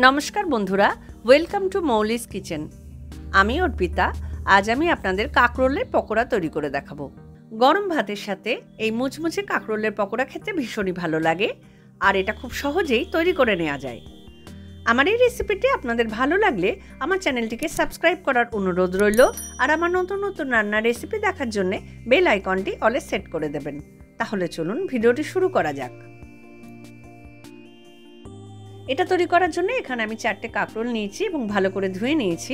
নমস্কার বন্ধুরা, welcome to মৌলিস kitchen. আমি অর্পিতা। আজ আমি আপনাদের কাঁকরোলের পকোড়া তৈরি করে দেখাবো। গরম ভাতের সাথে এই মুচমুচে কাঁকরোলের পকোড়া খেতে ভীষণই ভালো লাগে, আর এটা খুব সহজেই তৈরি করে নেওয়া যায়। আমার এই রেসিপিটি আপনাদের ভালো লাগলে আমার চ্যানেলটিকে সাবস্ক্রাইব করার অনুরোধ রইল, আর আমার নতুন নতুন রান্নার রেসিপি দেখার জন্য বেল আইকনটি অলে সেট করে দেবেন। তাহলে চলুন ভিডিওটি শুরু করা যাক। এটা তৈরি করার জন্য এখানে আমি 4টে কাঁকরোল নিয়েছি এবং ভালো করে ধুয়ে নিয়েছি।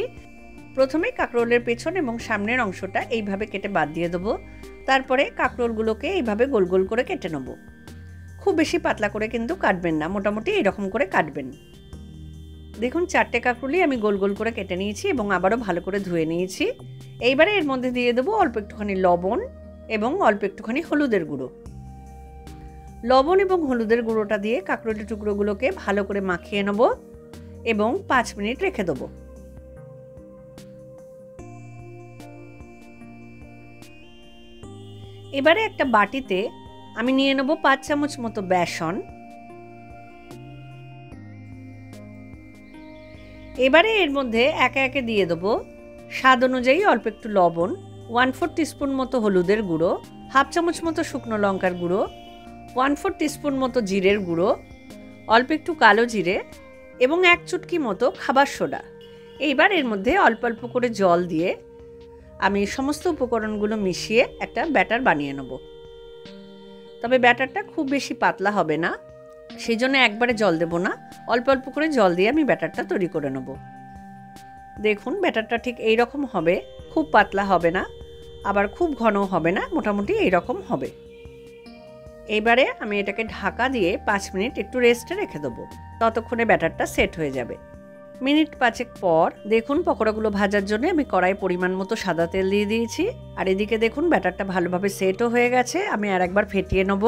প্রথমে কাঁকরোলের পেছন এবং সামনের অংশটা এইভাবে কেটে বাদ দিয়ে দেবো। তারপরে কাঁকরোলগুলোকে এইভাবে গোল গোল করে কেটে নেব। খুব বেশি পাতলা করে কিন্তু কাটবেন না, মোটামুটি এইরকম করে কাটবেন। দেখুন 4টে কাঁকরোলই আমি গোল গোল করে কেটে নিয়েছি এবং আবারও ভালো করে ধুয়ে নিয়েছি। এইবারে এর মধ্যে দিয়ে দেবো অল্প একটুখানি লবণ এবং অল্প একটুখানি হলুদের গুঁড়ো। লবণ এবং হলুদের গুঁড়োটা দিয়ে কাঁকরোলের টুকরোগুলোকে ভালো করে মাখিয়ে নেব এবং 5 মিনিট রেখে দেবো। এবারে একটা বাটিতে আমি নিয়ে নেব 5 চামচ মতো বেসন। এবারে এর মধ্যে একে একে দিয়ে দেবো স্বাদ অনুযায়ী অল্প একটু লবণ, 1/4 টিস্পুন মতো হলুদের গুঁড়ো, হাফ চামচ মতো শুকনো লঙ্কার গুঁড়ো, 1/4 টিস্পুন মতো জিরের গুঁড়ো, অল্প একটু কালো জিরে এবং 1 চুটকি মতো খাবার সোডা। এইবার এর মধ্যে অল্প অল্প করে জল দিয়ে আমি সমস্ত উপকরণগুলো মিশিয়ে একটা ব্যাটার বানিয়ে নেব। তবে ব্যাটারটা খুব বেশি পাতলা হবে না, সেই জন্য একবারে জল দেব না, অল্প অল্প করে জল দিয়ে আমি ব্যাটারটা তৈরি করে নেব। দেখুন ব্যাটারটা ঠিক এই রকম হবে, খুব পাতলা হবে না আবার খুব ঘনও হবে না, মোটামুটি এই রকম হবে। এইবারে আমি এটাকে ঢাকা দিয়ে 5 মিনিট একটু রেস্টে রেখে দেবো, ততক্ষণে ব্যাটারটা সেট হয়ে যাবে। মিনিট 5 পর দেখুন পকোড়াগুলো ভাজার জন্য আমি কড়াই পরিমাণ মতো সাদা তেল দিয়ে দিয়েছি, আর এদিকে দেখুন ব্যাটারটা ভালোভাবে সেটও হয়ে গেছে। আমি আর একবার ফেটিয়ে নেব।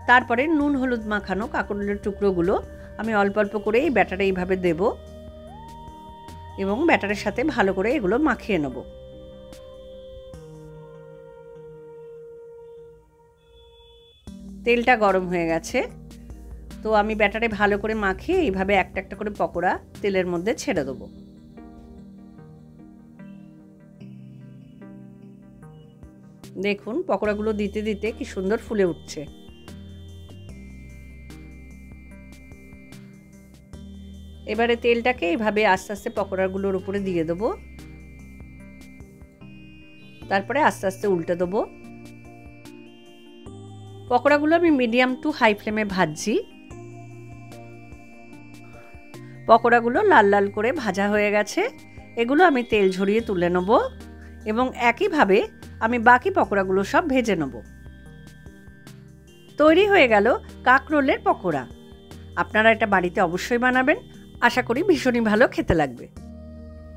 তারপরে নুন হলুদ মাখানো কাঁকরোলের টুকরোগুলো আমি অল্প অল্প করে এই ব্যাটারে এইভাবে দেব এবং ব্যাটারের সাথে ভালো করে এগুলো মাখিয়ে নেব। তেলটা গরম হয়ে গেছে, তো আমি ব্যাটারে ভালো করে মাখিয়ে এইভাবে একটা একটা করে পকোড়া তেলের মধ্যে ছেড়ে দেবো। দেখুন পকোড়াগুলো দিতে দিতে কি সুন্দর ফুলে উঠছে। এবারে তেলটাকে এইভাবে আস্তে আস্তে পকোড়াগুলোর উপরে দিয়ে দেবো, তারপরে আস্তে আস্তে উল্টে দেবো। পকোড়াগুলো আমি মিডিয়াম টু হাই ফ্লেমে ভাজছি। পকোড়াগুলো লাল লাল করে ভাজা হয়ে গেছে, এগুলো আমি তেল ঝরিয়ে তুলে নেব এবং একইভাবে আমি বাকি পকোড়াগুলো সব ভেজে নেব। তৈরি হয়ে গেল কাঁকরোলের পকোড়া। আপনারা এটা বাড়িতে অবশ্যই বানাবেন, আশা করি ভীষণই ভালো খেতে লাগবে।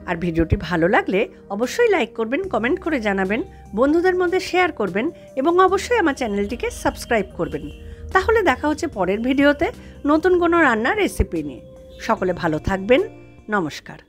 আর ভিডিওটি ভালো লাগলে অবশ্যই লাইক করবেন, কমেন্ট করে জানাবেন, বন্ধুদের মধ্যে শেয়ার করবেন এবং অবশ্যই আমার চ্যানেলটিকে সাবস্ক্রাইব করবেন। তাহলে দেখা হচ্ছে পরের ভিডিওতে নতুন কোনো রান্নার রেসিপি নিয়ে। সকলে ভালো থাকবেন। নমস্কার।